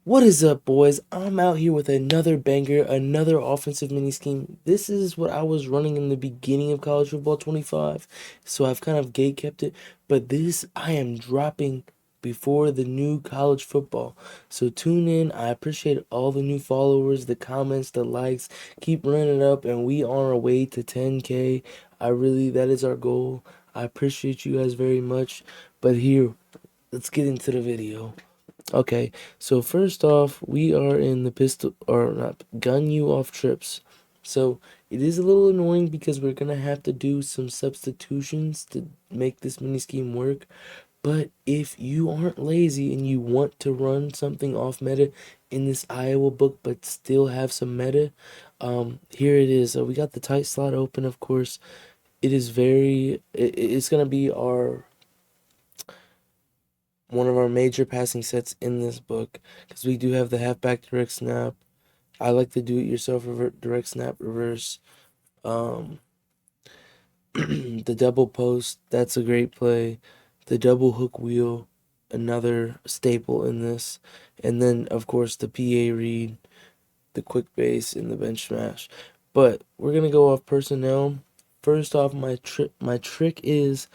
What is up, boys? I'm out here with another banger, another offensive mini scheme. This is what I was running in the beginning of college football 25, so I've kind of gate kept it. But this I am dropping before the new college football. So tune in. I appreciate all the new followers, the comments, the likes. Keep running it up, and we on our way to 10K. That is our goal. I appreciate you guys very much. But here, let's get into the video. Okay, so first off, we are in the pistol or not gun you off trips. So it is a little annoying because we're gonna have to do some substitutions to make this mini scheme work. But if you aren't lazy and you want to run something off meta in this Iowa book but still have some meta, here it is. We got the tight slot open, of course. It's gonna be our one of our major passing sets in this book because we do have the halfback direct snap. I like the do-it-yourself direct snap reverse. Um, the double post, that's a great play. The double hook wheel, another staple in this. And then, of course, the PA read, the quick base, and the bench smash. But we're gonna go off personnel. First off, my trick is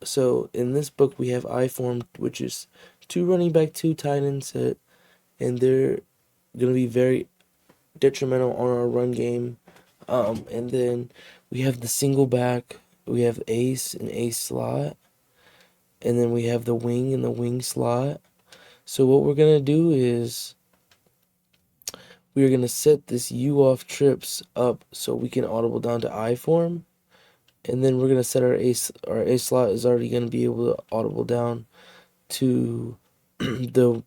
so in this book we have I form, which is two running back, two tight end set, and they're gonna be very detrimental on our run game. And then we have the single back, we have ace and ace slot, and then we have the wing and the wing slot. So what we're gonna do is we are gonna set this U off trips up so we can audible down to I form, and then we're gonna set our ace. Our ace slot is already gonna be able to audible down to the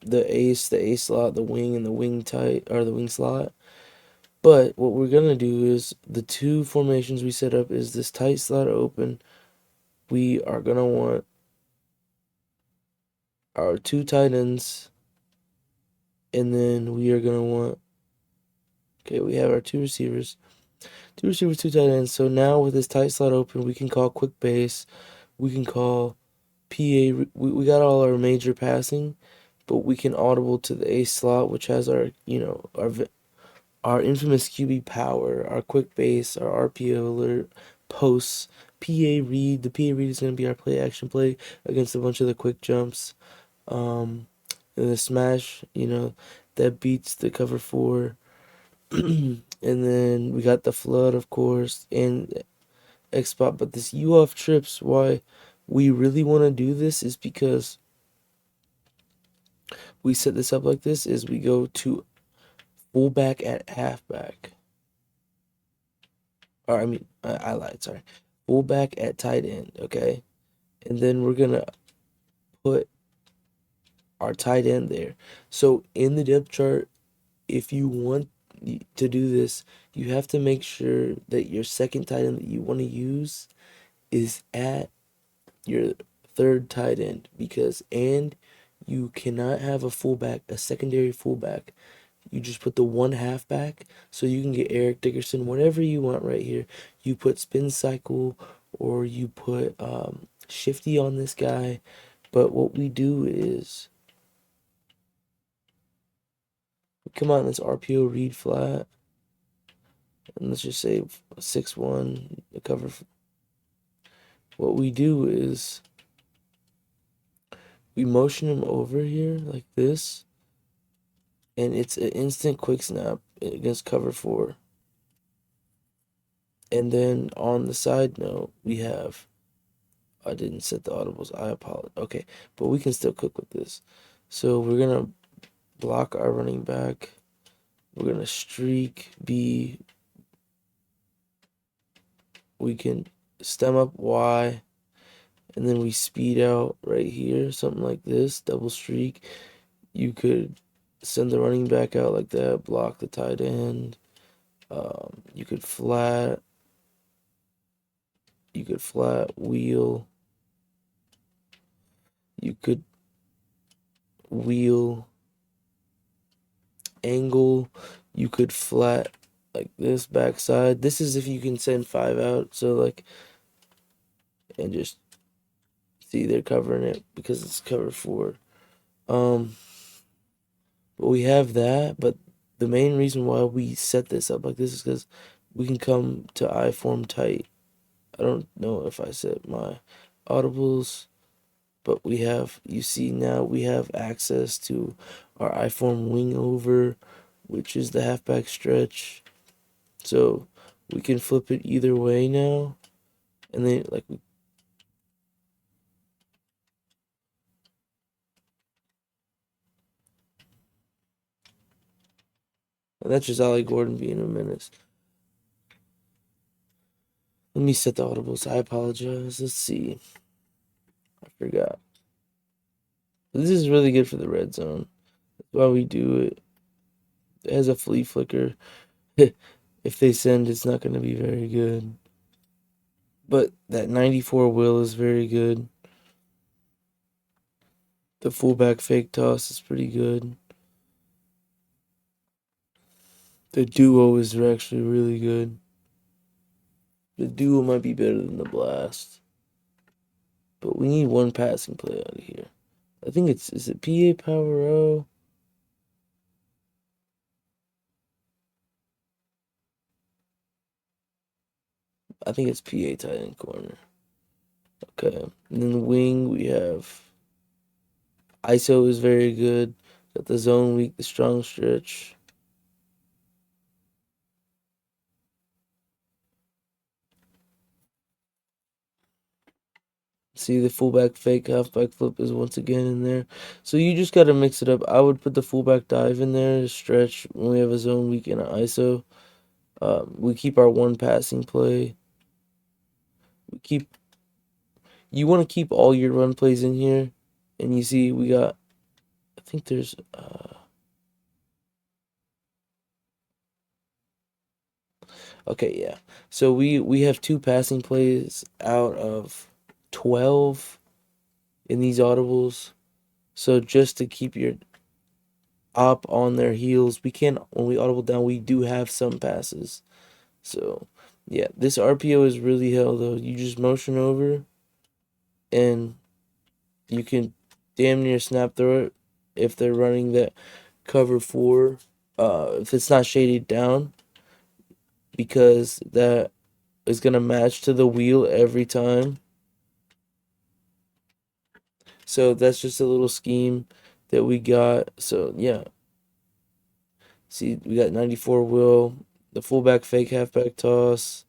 ace slot, the wing, and the wing tight or the wing slot. But what we're gonna do is the two formations we set up is this tight slot open. We are gonna want our two tight ends, and then we are gonna want okay, we have our two receivers. Two receivers, two tight ends. So now with this tight slot open, we can call quick base. We can call PA. We got all our major passing, but we can audible to the A slot, which has our, our infamous QB power, our quick base, our RPO alert, posts, PA read. The PA read is going to be our play action play against a bunch of the quick jumps. And the smash, that beats the cover four. And then we got the flood, of course, and X spot. But this U off trips, why we really want to do this is because we set this up like this: is we go to fullback at halfback. Or I mean, I lied. Sorry, fullback at tight end. Okay, and then we're gonna put our tight end there. So in the depth chart, if you want to do this, you have to make sure that your second tight end that you want to use is at your third tight end and you cannot have a secondary fullback. You just put the one halfback so you can get Eric Dickerson, whatever you want right here. You put spin cycle or you put shifty on this guy. But what we do is come on, let's RPO read flat. And let's just say 6-1 the cover. What we do is we motion him over here like this, and it's an instant quick snap against cover four. And then on the side note, we have I didn't set the audibles. I apologize. Okay, but we can still cook with this. So we're gonna block our running back. We're gonna streak B. We can stem up Y, and then we speed out right here, something like this, double streak. You could send the running back out like that, block the tight end. You could flat. You could flat wheel. You could wheel angle. You could flat like this backside. This is if you can send five out. So like, and just see they're covering it because it's cover four. Um, we have that, but the main reason why we set this up like this is because we can come to iForm tight. I don't know if I set my audibles, but we have, you see now we have access to our iForm wing over, which is the halfback stretch. So we can flip it either way now. And then like that's just Ollie Gordon being a menace. Let me set the audibles. I apologize. Let's see. I forgot. This is really good for the red zone. That's why we do it. It has a flea flicker. If they send, it's not going to be very good. But that 94 will is very good. The fullback fake toss is pretty good. The duo is actually really good. The duo might be better than the blast. But we need one passing play out of here. I think is it PA Power O? I think it's PA tight end corner. Okay. And then the wing, we have ISO is very good. Got the zone weak, the strong stretch. See the fullback fake, halfback flip is once again in there. So you just got to mix it up. I would put the fullback dive in there, stretch when we have a zone weak and an ISO. We keep our one passing play. You want to keep all your run plays in here. And you see we got, I think there's, okay, yeah. So we have 2 passing plays out of 12 in these audibles. So just to keep your op on their heels, we can, when we audible down, we do have some passes. So yeah, this RPO is really hell though. You just motion over and you can damn near snap through it if they're running that cover 4. If it's not shaded down, because that is gonna match to the wheel every time. So that's just a little scheme that we got. So yeah, see we got 94 will, the fullback fake halfback toss.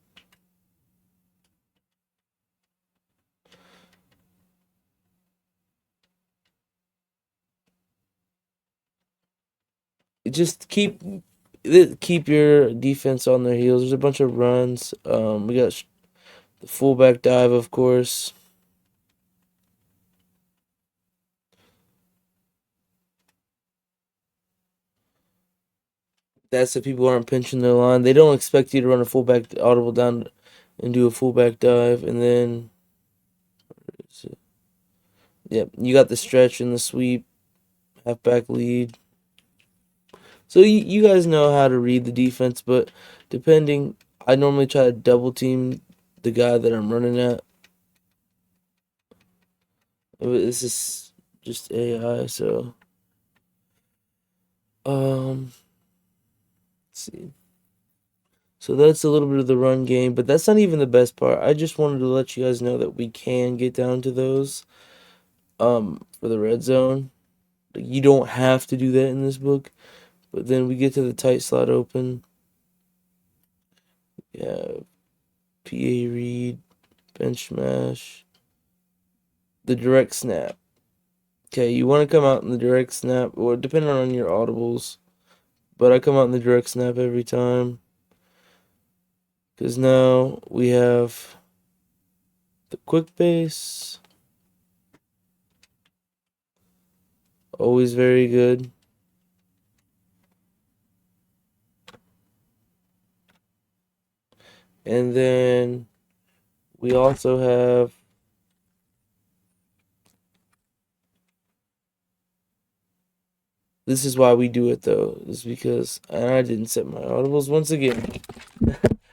Just keep your defense on their heels. There's a bunch of runs. We got the fullback dive, of course. That's if people aren't pinching their line. They don't expect you to run a fullback audible down and do a fullback dive, and then yep, you got the stretch and the sweep, halfback lead. So you guys know how to read the defense, but depending, I normally try to double team the guy that I'm running at. This is just AI, so let's see. So that's a little bit of the run game, but that's not even the best part. I just wanted to let you guys know that we can get down to those for the red zone. You don't have to do that in this book, but then we get to the tight slot open. Yeah, PA read, bench smash, the direct snap. Okay, you want to come out in the direct snap, or depending on your audibles, but I come out in the direct snap every time. Because now we have the quick base. Always very good. And then we also have this is why we do it though, is because and I didn't set my audibles once again.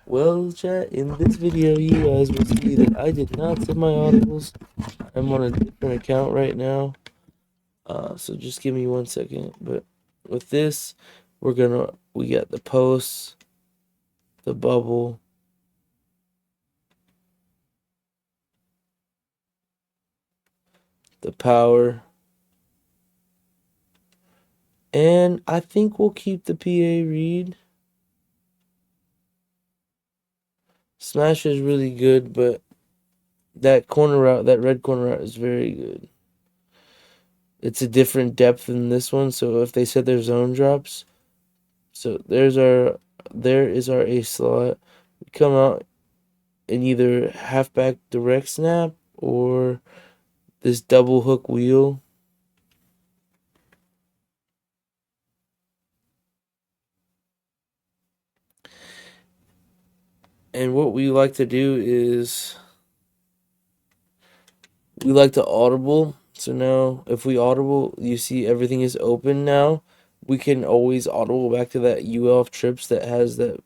Well, chat, in this video you guys will see that I did not set my audibles. I'm on a different account right now. So just give me 1 second, but with this, we got the posts, the bubble, the power, and I think we'll keep the PA read. Smash is really good, but that corner route, that red corner route is very good. It's a different depth than this one, so if they said their zone drops, so there is our ace slot. We come out in either halfback direct snap or this double hook wheel. And what we like to do is we like to audible. So now if we audible, you see everything is open now. We can always audible back to that ULF trips that has the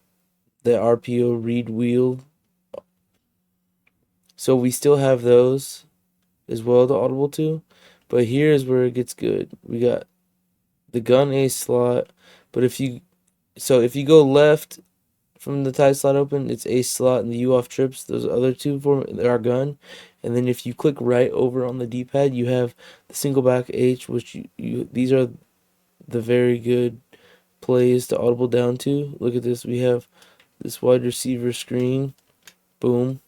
RPO read wheel. So we still have those as well to audible to. But here's where it gets good. We got the gun ace slot, but if you go left from the tie slot open, it's ace slot and the U off trips. Those other two are gun, and then if you click right over on the D-pad, you have the single back H, which these are the very good plays to audible down to. Look at this. We have this wide receiver screen. Boom.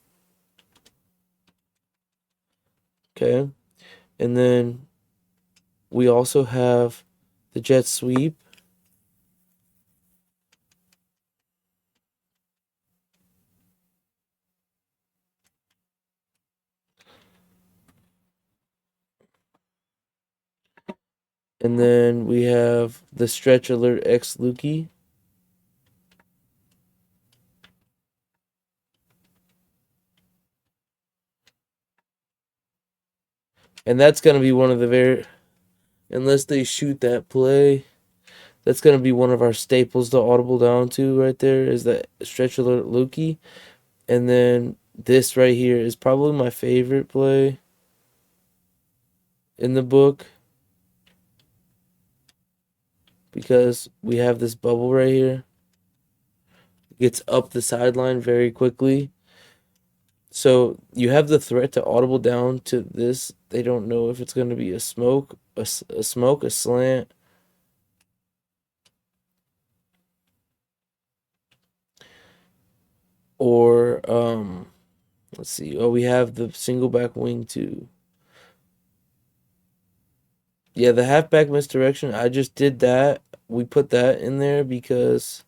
Okay, and then we also have the jet sweep. And then we have the stretch alert X Lukey. And that's going to be one of the unless they shoot that play, that's going to be one of our staples to audible down to right there is that stretch alert Lukey. And then this right here is probably my favorite play in the book because we have this bubble right here. It gets up the sideline very quickly. So you have the threat to audible down to this. They don't know if it's going to be a smoke, a slant, or let's see. Oh, we have the single back wing too. Yeah, the halfback misdirection. I just did that. We put that in there because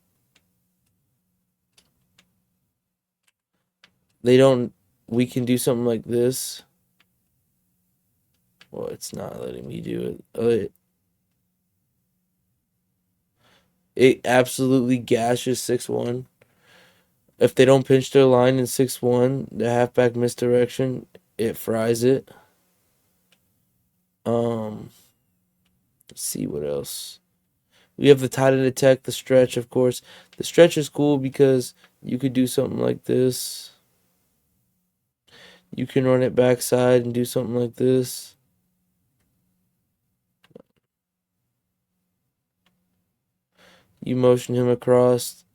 they don't. We can do something like this. Well, it's not letting me do it. It absolutely gashes 6-1. If they don't pinch their line in 6-1, the halfback misdirection, it fries it. Let's see what else. We have the tight end attack, the stretch, of course. The stretch is cool because you could do something like this. You can run it backside and do something like this. You motion him across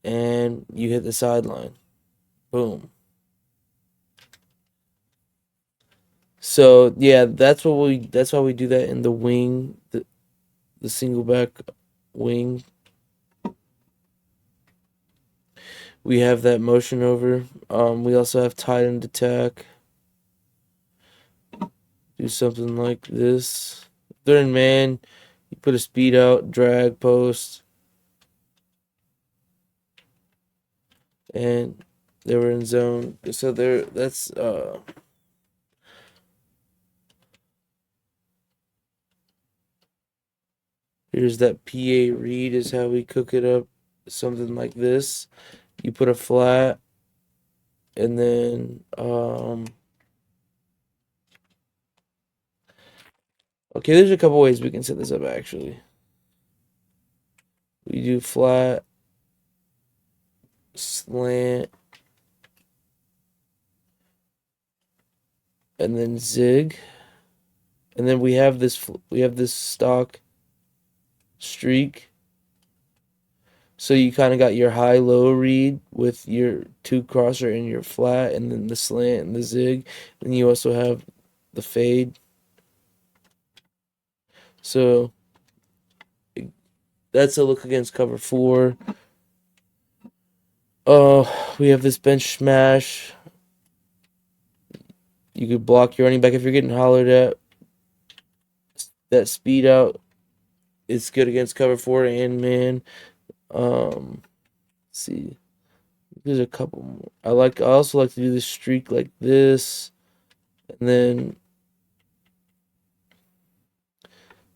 and you hit the sideline. Boom. So yeah, that's why we do that in the wing, the single back wing. We have that motion over. We also have tight end attack. Do something like this. They're in man. You put a speed out, drag, post, and they were in zone. So that's here's that PA read is how we cook it up. Something like this. You put a flat, and then okay, there's a couple ways we can set this up actually. We do flat, slant, and then zig. And then we have this stock streak. So you kind of got your high low read with your two crosser and your flat, and then the slant and the zig. And you also have the fade. So that's a look against cover four. We have this bench smash. You could block your running back if you're getting hollered at. That speed out is good against cover four and man. Let's see. There's a couple more. I also like to do this streak like this. And then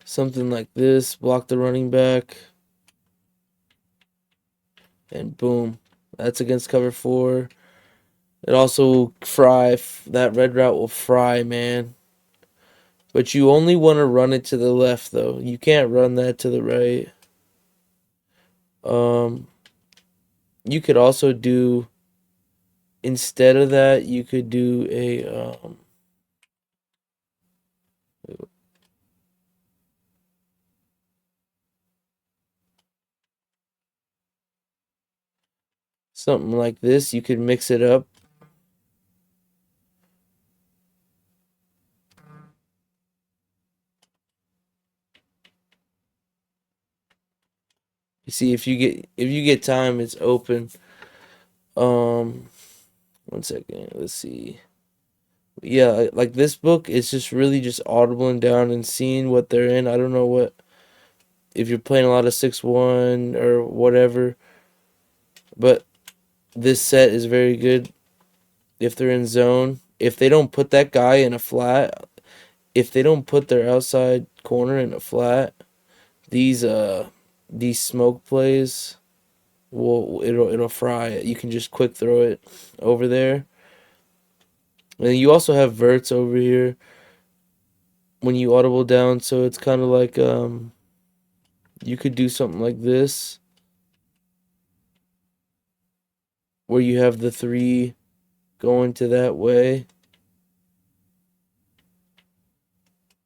something like this. Block the running back. And boom. That's against cover four. It also will fry. That red route will fry, man. But you only want to run it to the left, though. You can't run that to the right. Um, you could also do, instead of that, you could do something like this. You could mix it up. You see, if you get time, it's open. Um, 1 second. Let's see. Yeah, like this book, it's just really just audibling down and seeing what they're in. I don't know what if you're playing a lot of 6-1 or whatever, but this set is very good if they're in zone. If they don't put that guy in a flat, if they don't put their outside corner in a flat, these these smoke plays will it'll fry it. You can just quick throw it over there. And you also have verts over here when you audible down, so it's kind of like you could do something like this where you have the three going to that way.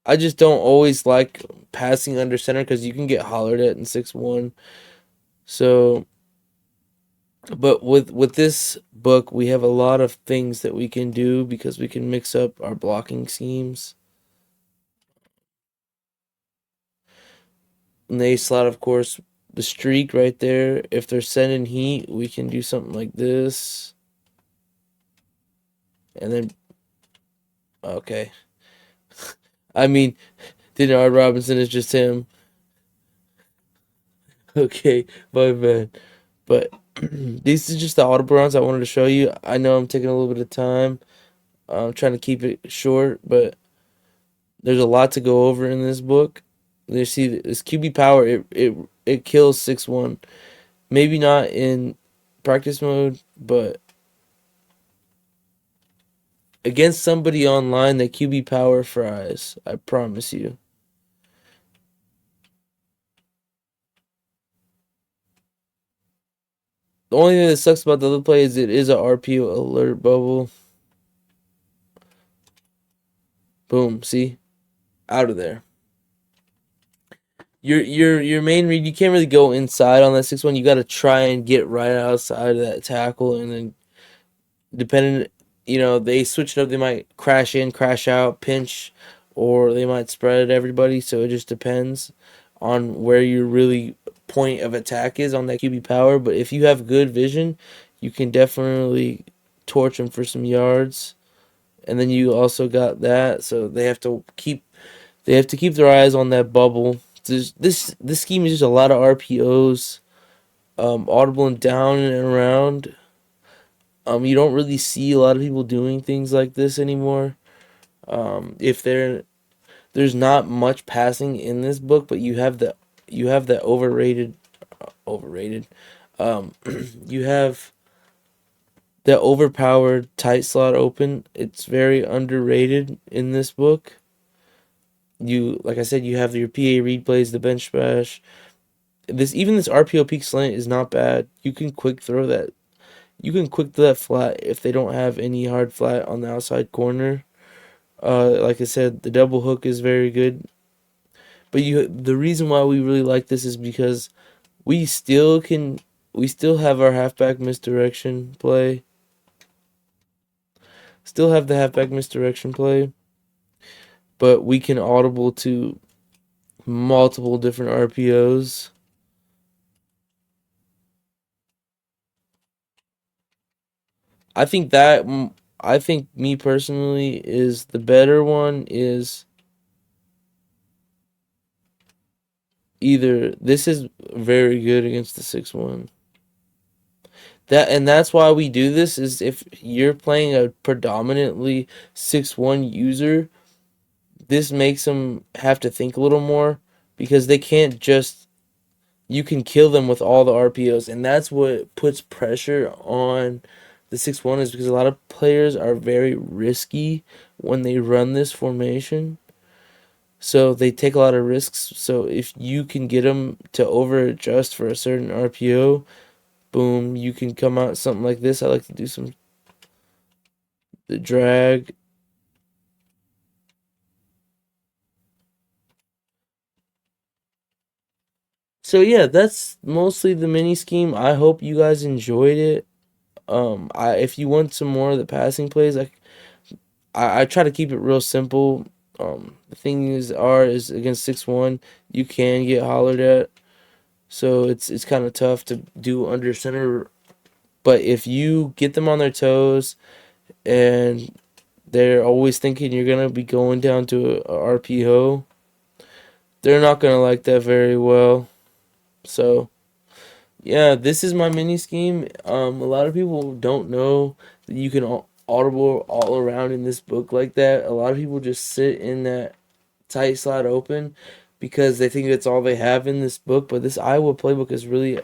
I just don't always like passing under center because you can get hollered at in 6-1. So, but with this book, we have a lot of things that we can do because we can mix up our blocking schemes. And they slot, of course, the streak right there. If they're sending heat, we can do something like this. And then, okay. I mean, Denard Robinson is just him. Okay, my bad. But these are just the audible rounds I wanted to show you. I know I'm taking a little bit of time. I'm trying to keep it short, but there's a lot to go over in this book. You see, this QB power, it kills 6-1. Maybe not in practice mode, but against somebody online, the QB power fries. I promise you. The only thing that sucks about the other play is it is a RPO alert bubble. Boom, see? Out of there. Your main read, you can't really go inside on that 6-1. You got to try and get right outside of that tackle, and then depending, they switch it up. They might crash in, crash out, pinch, or they might spread everybody. So it just depends on where your really point of attack is on that QB power. But if you have good vision, you can definitely torch them for some yards. And then you also got that, so they have to keep their eyes on that bubble. This scheme is just a lot of RPOs, audible and down and around. You don't really see a lot of people doing things like this anymore. If there's not much passing in this book, but you have the overrated. You have the overpowered tight slot open. It's very underrated in this book. Like I said, you have your PA read plays, the bench smash. This RPO peak slant is not bad. You can quick throw that. You can quick throw that flat if they don't have any hard flat on the outside corner. Like I said, the double hook is very good. But the reason why we really like this is because we still can we still have our halfback misdirection play. Still have the halfback misdirection play, but we can audible to multiple different RPOs. I think that I think me personally is the better one is either this is very good against the 6-1. That's why we do this is if you're playing a predominantly 6-1 user, this makes them have to think a little more because they can't just you can kill them with all the RPOs, and that's what puts pressure on the 6-1 is because a lot of players are very risky when they run this formation. So they take a lot of risks. So if you can get them to over adjust for a certain RPO, boom, you can come out something like this. I like to do some the drag. So yeah, that's mostly the mini scheme. I hope you guys enjoyed it. I if you want some more of the passing plays, I try to keep it real simple. The thing is against 6-1, you can get hollered at, so it's kind of tough to do under center. But if you get them on their toes and they're always thinking you're gonna be going down to a RPO, they're not gonna like that very well. So yeah, this is my mini scheme. A lot of people don't know that you can audible all around in this book like that. A lot of people just sit in that tight slot open because they think that's all they have in this book. But this Iowa playbook is really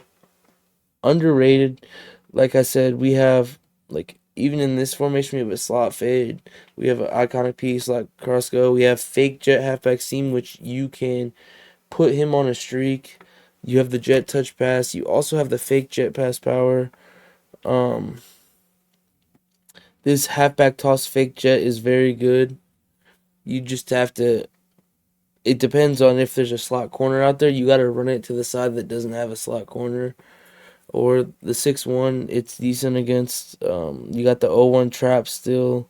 underrated. Like I said, we have like even in this formation we have a slot fade. We have an iconic piece like cross go. We have fake jet halfback seam, which you can put him on a streak. You have the jet touch pass. You also have the fake jet pass power. Um, this halfback toss fake jet is very good. You just have to. It depends on if there's a slot corner out there. You got to run it to the side that doesn't have a slot corner. Or the 6-1, it's decent against. You got the 0-1 trap still.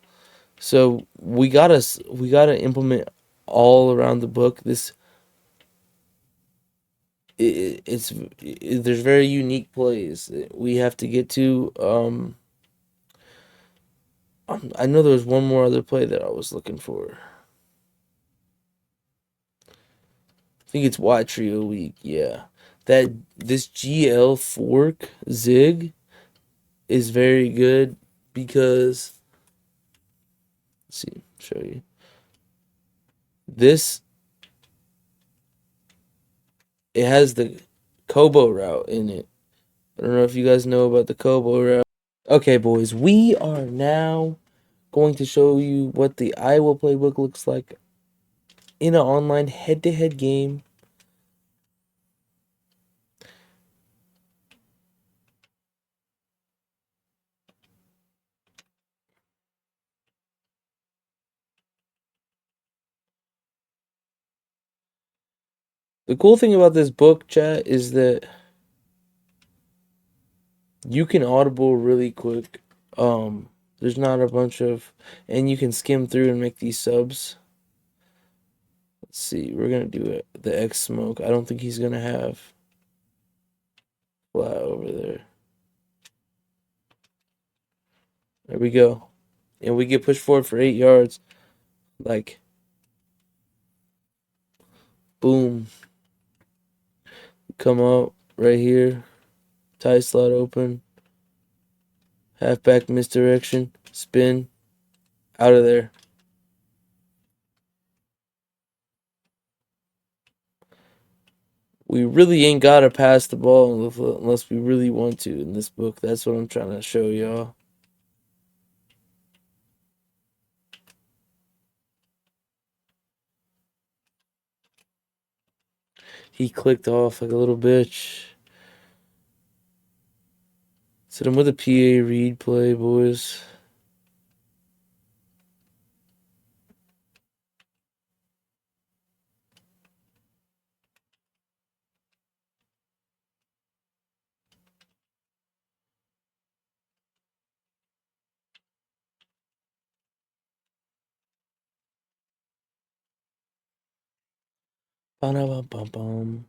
So we gotta implement all around the book. There's very unique plays that we have to get to. I know there was one more other play that I was looking for. I think it's Y Trio Week. Yeah, that this GL fork zig is very good because let's see, show you this. It has the Kobo route in it. I don't know if you guys know about the Kobo route. Okay, boys, we are now going to show you what the Iowa playbook looks like in an online head-to-head game. The cool thing about this book, chat, is that you can audible really quick. There's not a bunch of, and you can skim through and make these subs. Let's see, we're gonna do it. The X smoke. I don't think he's gonna have flat over there. There we go, and we get pushed forward for 8 yards. Like, boom, come out right here, tie slot open, halfback misdirection, spin, out of there. We really ain't gotta pass the ball unless we really want to in this book. That's what I'm trying to show y'all. He clicked off like a little bitch. Sit him with a PA read play, boys. Ba-da-bum-bum-bum.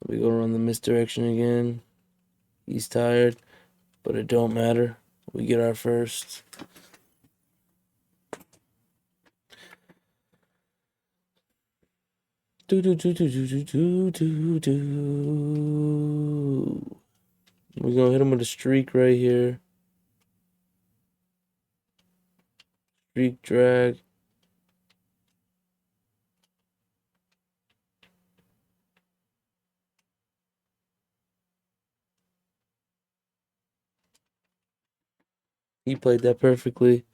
We go run the misdirection again. He's tired, but it don't matter. We get our first. Do do do do do do do do do. We're gonna hit him with a streak right here. Streak drag. He played that perfectly.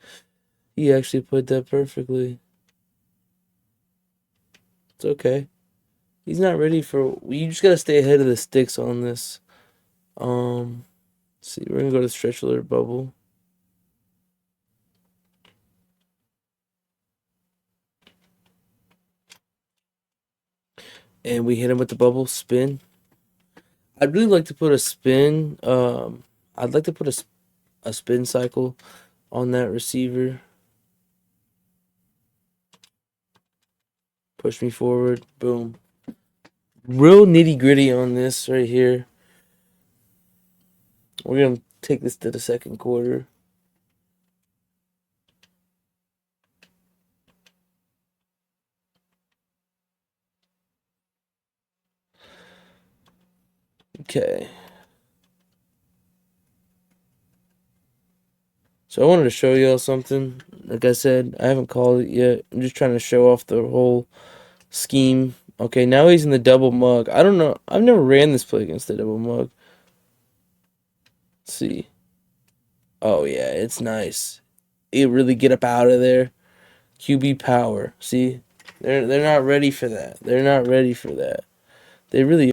He actually played that perfectly. It's okay. He's not ready for. You just gotta stay ahead of the sticks on this. Let's see, we're gonna go to stretch alert bubble. And we hit him with the bubble spin. I'd really like to put a spin. I'd like to put a spin cycle on that receiver. Push me forward. Boom. Real nitty gritty on this right here. We're gonna take this to the second quarter. Okay. So I wanted to show y'all something. Like I said, I haven't called it yet. I'm just trying to show off the whole scheme. Okay, now he's in the double mug. I don't know. I've never ran this play against the double mug. Let's see. Oh yeah, it's nice. It really get up out of there. QB power. See? They're not ready for that. They're not ready for that. They really